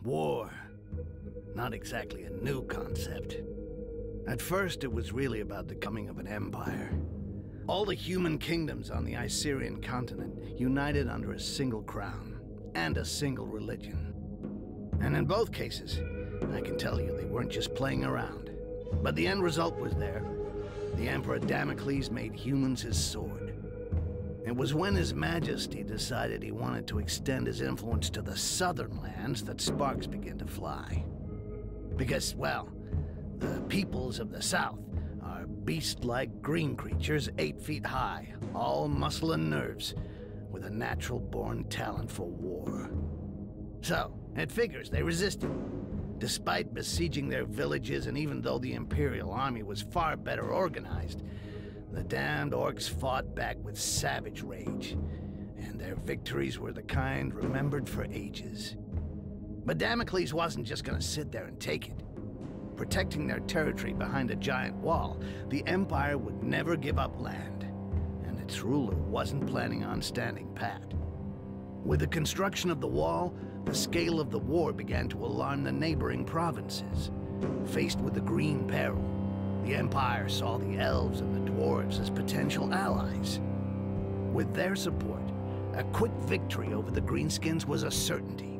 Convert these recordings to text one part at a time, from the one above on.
War. Not exactly a new concept. At first, it was really about the coming of an empire. All the human kingdoms on the Icerian continent united under a single crown and a single religion. And in both cases, I can tell you they weren't just playing around. But the end result was there. The Emperor Damocles made humans his sword. It was when His Majesty decided he wanted to extend his influence to the southern lands that sparks began to fly. Because, well, the peoples of the south are beast-like green creatures 8 feet high, all muscle and nerves, with a natural-born talent for war. So, it figures they resisted. Despite besieging their villages, and even though the Imperial army was far better organized, the damned Orcs fought back with savage rage, and their victories were the kind remembered for ages. But Damocles wasn't just gonna sit there and take it. Protecting their territory behind a giant wall, the Empire would never give up land, and its ruler wasn't planning on standing pat. With the construction of the wall, the scale of the war began to alarm the neighboring provinces. Faced with the Green Peril, the Empire saw the elves and the dwarves as potential allies. With their support, a quick victory over the Greenskins was a certainty,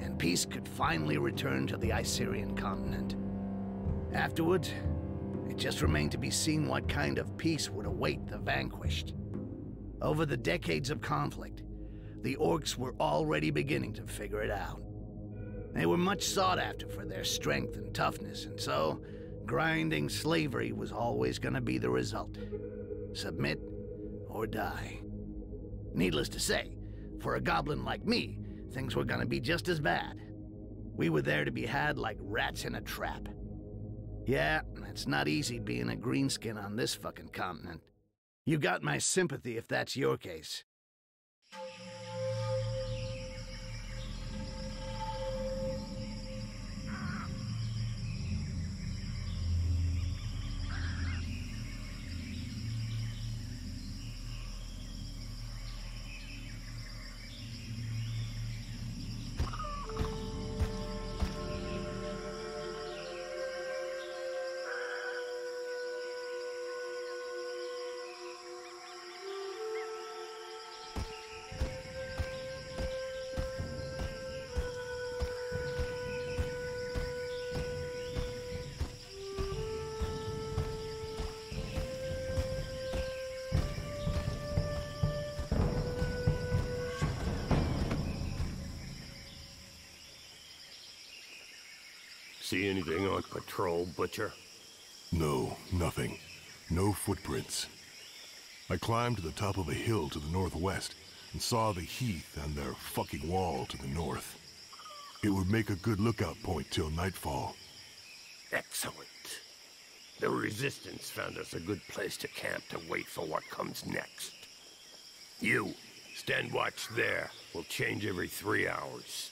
and peace could finally return to the Icerian continent. Afterwards, it just remained to be seen what kind of peace would await the vanquished. Over the decades of conflict, the Orcs were already beginning to figure it out. They were much sought after for their strength and toughness, and so grinding slavery was always going to be the result. Submit or die. Needless to say, for a goblin like me, things were going to be just as bad. We were there to be had like rats in a trap. Yeah, it's not easy being a greenskin on this fucking continent. You got my sympathy if that's your case. See anything on patrol, Butcher? No, nothing. No footprints. I climbed to the top of a hill to the northwest and saw the heath and their fucking wall to the north. It would make a good lookout point till nightfall. Excellent. The Resistance found us a good place to camp to wait for what comes next. You, stand watch there. We'll change every 3 hours.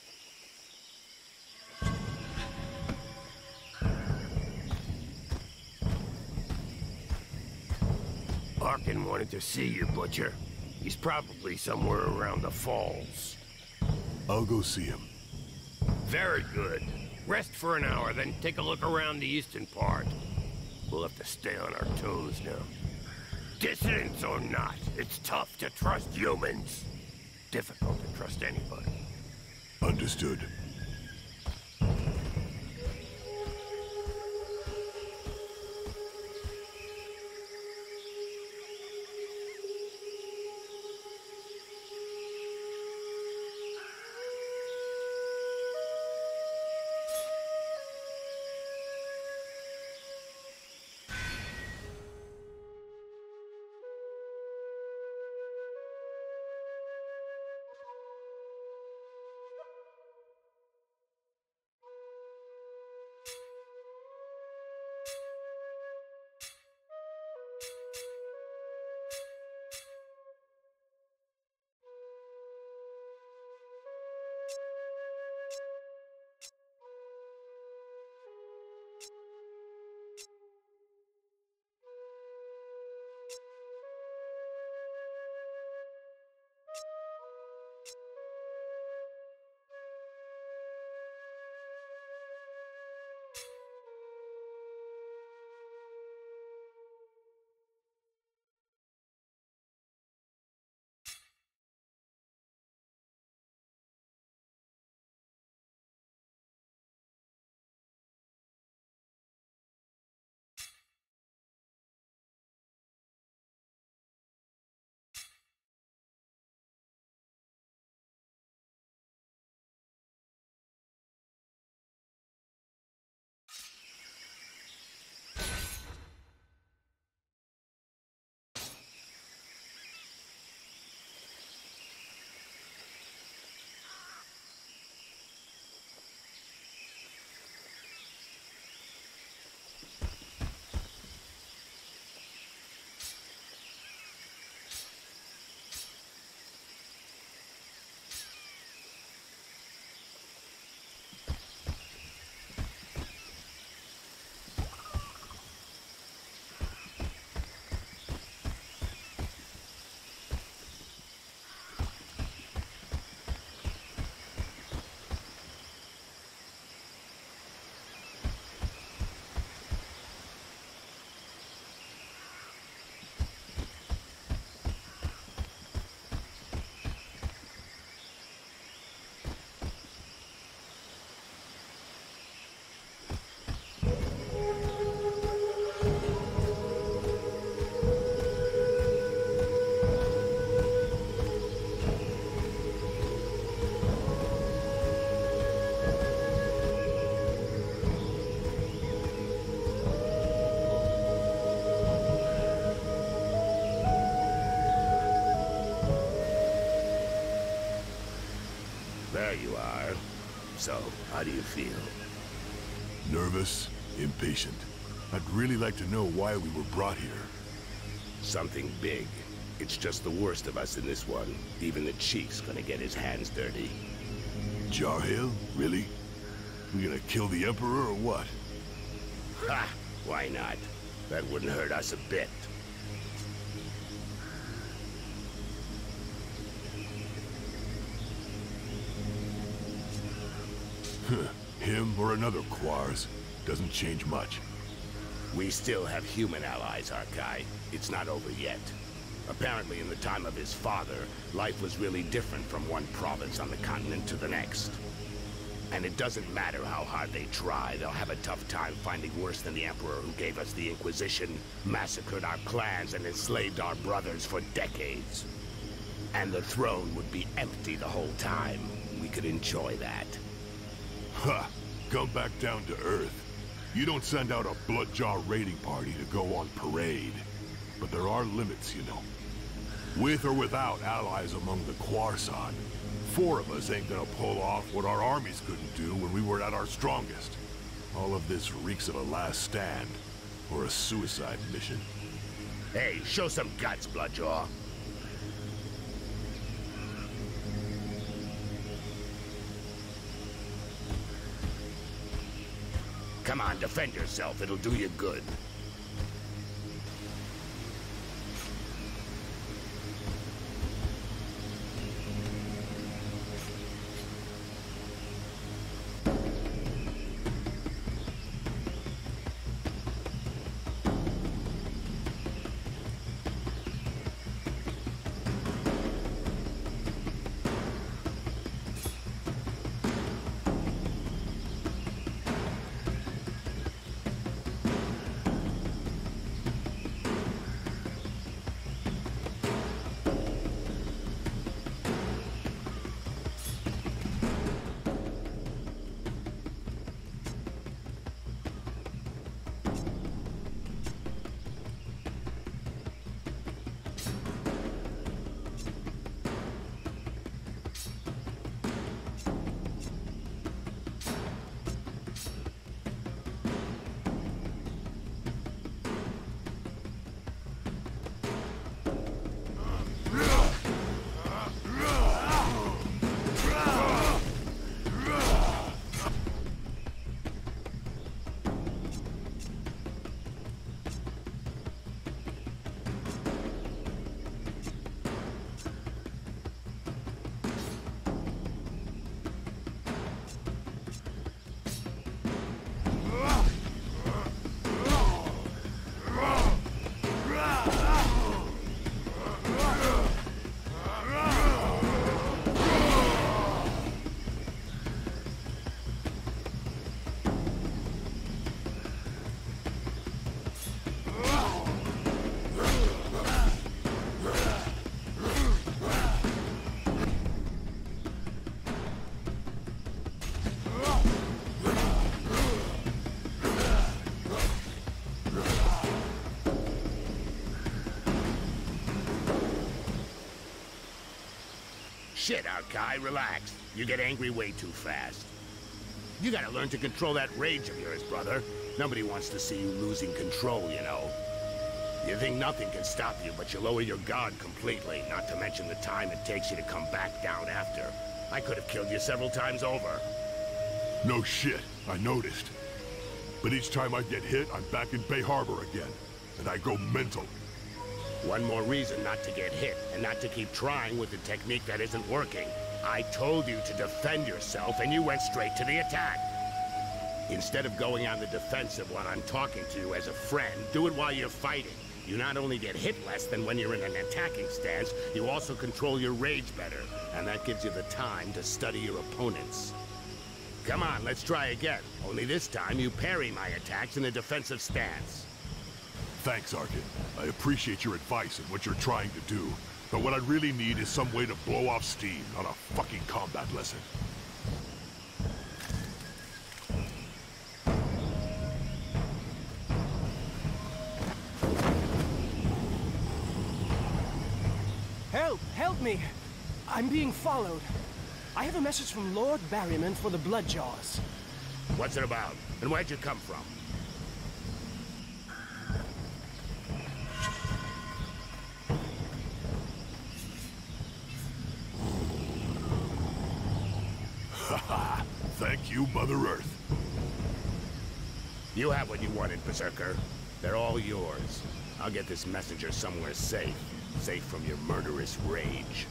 Arkin wanted to see you, Butcher. He's probably somewhere around the falls. I'll go see him. Very good. Rest for an hour, then take a look around the eastern part. We'll have to stay on our toes now. Dissidents or not, it's tough to trust humans. Difficult to trust anybody. Understood. There you are. So, how do you feel? Nervous, impatient. I'd really like to know why we were brought here. Something big. It's just the worst of us in this one. Even the chief's gonna get his hands dirty. Jarhail? Really? We gonna kill the Emperor or what? Ha! Why not? That wouldn't hurt us a bit. Him or another Quars. Doesn't change much. We still have human allies, Arkai. It's not over yet. Apparently, in the time of his father, life was really different from one province on the continent to the next. And it doesn't matter how hard they try, they'll have a tough time finding worse than the Emperor who gave us the Inquisition, massacred our clans, and enslaved our brothers for decades. And the throne would be empty the whole time. We could enjoy that. Ha! Come back down to Earth. You don't send out a Bloodjaw raiding party to go on parade. But there are limits, you know. With or without allies among the Quarsan, 4 of us ain't gonna pull off what our armies couldn't do when we were at our strongest. All of this reeks of a last stand, or a suicide mission. Hey, show some guts, Bloodjaw. Come on, defend yourself. It'll do you good. Shit, Arkai, relax. You get angry way too fast. You gotta learn to control that rage of yours, brother. Nobody wants to see you losing control, you know. You think nothing can stop you, but you lower your guard completely, not to mention the time it takes you to come back down after. I could have killed you several times over. No shit, I noticed. But each time I get hit, I'm back in Bay Harbor again. And I go mental. One more reason not to get hit, and not to keep trying with the technique that isn't working. I told you to defend yourself, and you went straight to the attack. Instead of going on the defensive while I'm talking to you as a friend, do it while you're fighting. You not only get hit less than when you're in an attacking stance, you also control your rage better, and that gives you the time to study your opponents. Come on, let's try again. Only this time you parry my attacks in a defensive stance. Thanks, Arkin. I appreciate your advice and what you're trying to do. But what I really need is some way to blow off steam, not a fucking combat lesson. Help! Help me! I'm being followed. I have a message from Lord Barryman for the Bloodjaws. What's it about? And where'd you come from? Haha, thank you, Mother Earth. You have what you wanted, Berserker. They're all yours. I'll get this messenger somewhere safe. Safe from your murderous rage.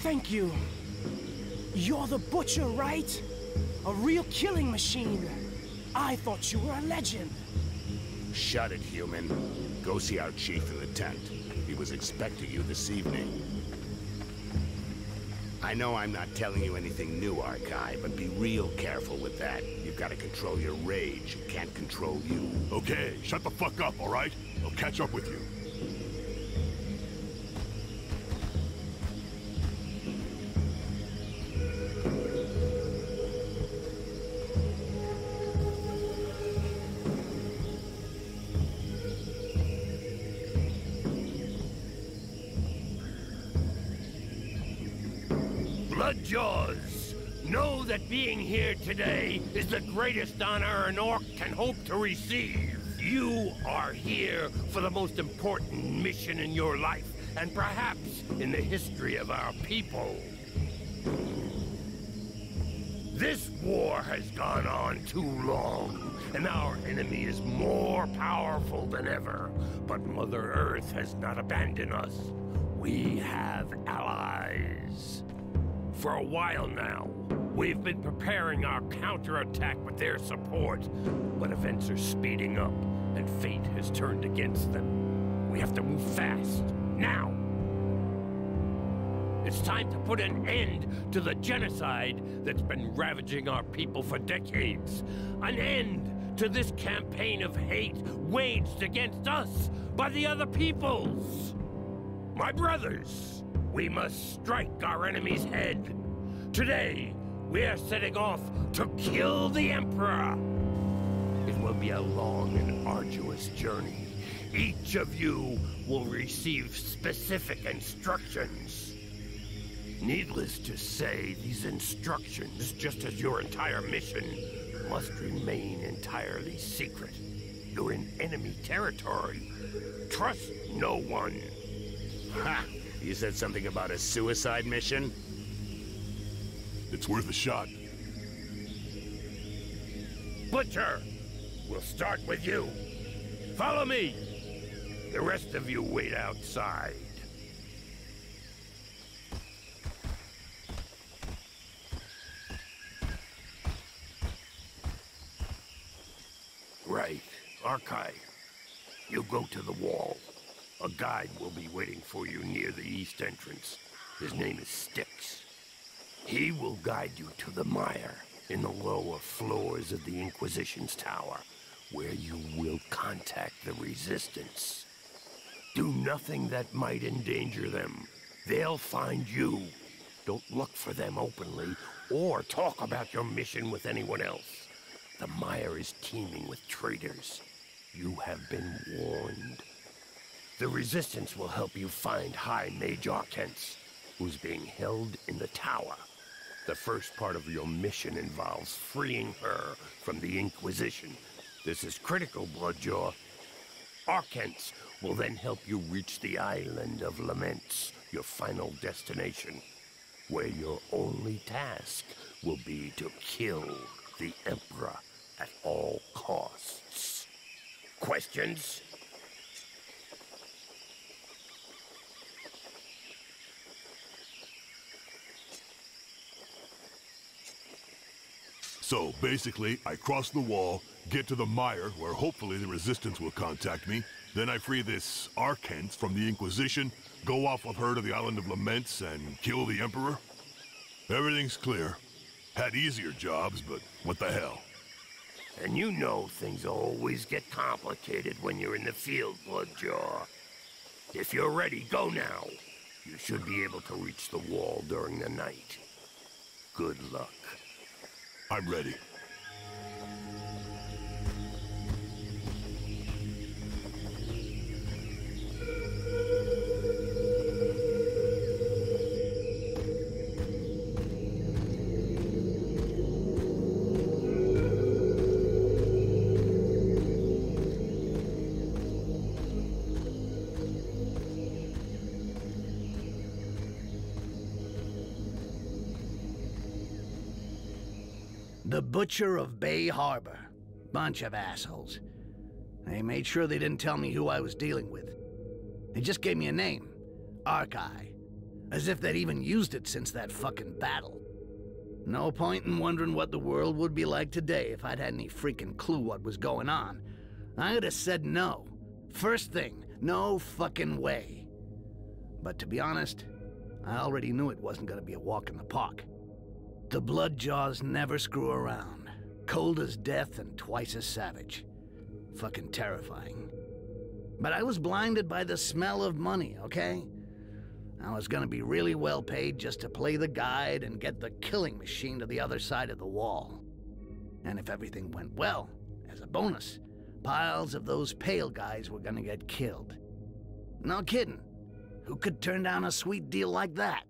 Thank you. You're the Butcher, right? A real killing machine. I thought you were a legend. Shut it, human. Go see our chief in the tent. He was expecting you this evening. I know I'm not telling you anything new, Archive, but be real careful with that. You've got to control your rage. It can't control you. Okay, shut the fuck up, all right? I'll catch up with you. Bloodjaws, know that being here today is the greatest honor an orc can hope to receive. You are here for the most important mission in your life, and perhaps in the history of our people. This war has gone on too long, and our enemy is more powerful than ever. But Mother Earth has not abandoned us. We have allies. For a while now, we've been preparing our counterattack with their support, but events are speeding up, and fate has turned against them. We have to move fast, now! It's time to put an end to the genocide that's been ravaging our people for decades. An end to this campaign of hate waged against us by the other peoples. My brothers, we must strike our enemy's head. Today, we are setting off to kill the Emperor. It will be a long and arduous journey. Each of you will receive specific instructions. Needless to say, these instructions, just as your entire mission, must remain entirely secret. You're in enemy territory. Trust no one. Ha! You said something about a suicide mission? It's worth a shot. Butcher, we'll start with you. Follow me. The rest of you wait outside. Right. Archive. You go to the wall. A guide will be waiting for you near the east entrance. His name is Styx. He will guide you to the mire in the lower floors of the Inquisition's tower, where you will contact the Resistance. Do nothing that might endanger them. They'll find you. Don't look for them openly, or talk about your mission with anyone else. The mire is teeming with traitors. You have been warned. The Resistance will help you find High Mage Orcs, who's being held in the tower. The first part of your mission involves freeing her from the Inquisition. This is critical, Bloodjaw. Orcs will then help you reach the Island of Laments, your final destination, where your only task will be to kill the Emperor at all costs. Questions? So, basically, I cross the wall, get to the mire, where hopefully the Resistance will contact me. Then I free this Arcant from the Inquisition, go off with her to the Island of Laments, and kill the Emperor. Everything's clear. Had easier jobs, but what the hell? And you know things always get complicated when you're in the field, Bloodjaw. If you're ready, go now. You should be able to reach the wall during the night. Good luck. I'm ready. The Butcher of Bay Harbor. Bunch of assholes. They made sure they didn't tell me who I was dealing with. They just gave me a name. Arkai. As if they'd even used it since that fucking battle. No point in wondering what the world would be like today if I'd had any freaking clue what was going on. I'd have said no. First thing, no fucking way. But to be honest, I already knew it wasn't gonna be a walk in the park. The Bloodjaws never screw around. Cold as death and twice as savage. Fucking terrifying. But I was blinded by the smell of money, okay? I was gonna be really well paid just to play the guide and get the killing machine to the other side of the wall. And if everything went well, as a bonus, piles of those pale guys were gonna get killed. No kidding. Who could turn down a sweet deal like that?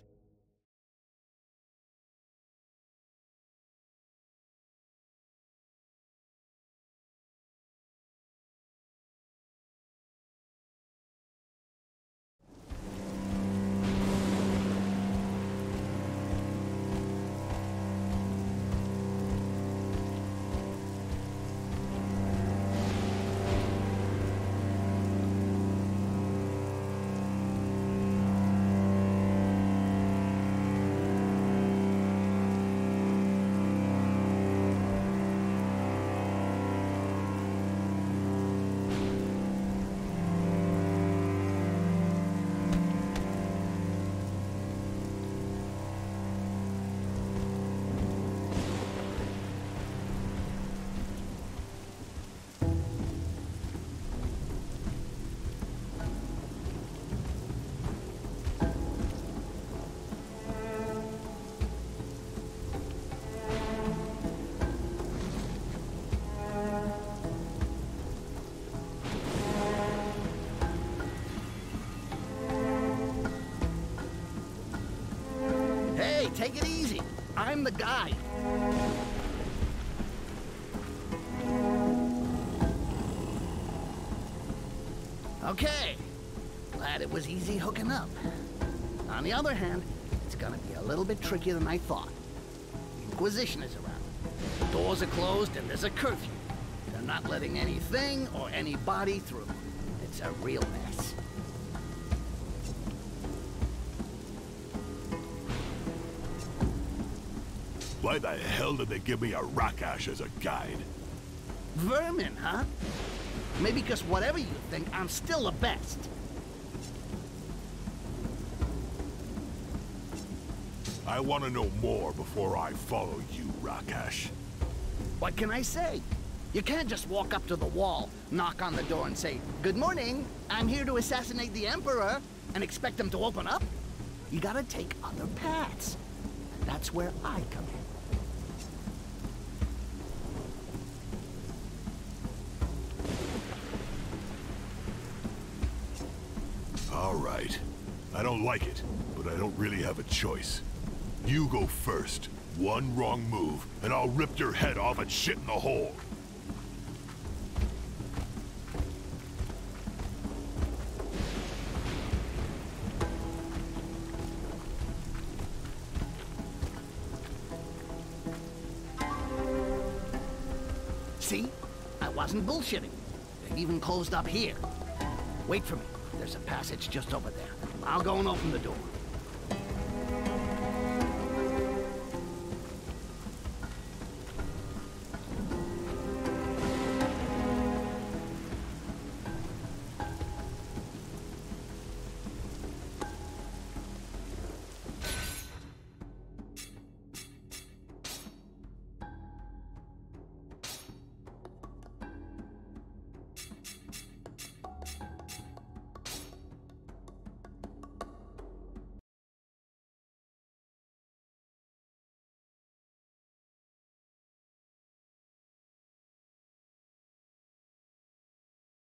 Take it easy. I'm the guy. Okay. Glad it was easy hooking up. On the other hand, it's gonna be a little bit trickier than I thought. The Inquisition is around. The doors are closed and there's a curfew. They're not letting anything or anybody through. It's a real mess. Why the hell did they give me a Rakash as a guide? Vermin, huh? Maybe because whatever you think, I'm still the best. I want to know more before I follow you, Rakash. What can I say? You can't just walk up to the wall, knock on the door and say, "Good morning, I'm here to assassinate the Emperor," and expect them to open up. You gotta take other paths. That's where I come in. All right. I don't like it, but I don't really have a choice. You go first. One wrong move, and I'll rip your head off and shit in the hole. See? I wasn't bullshitting. They've even closed up here. Wait for me. There's a passage just over there. I'll go and open the door.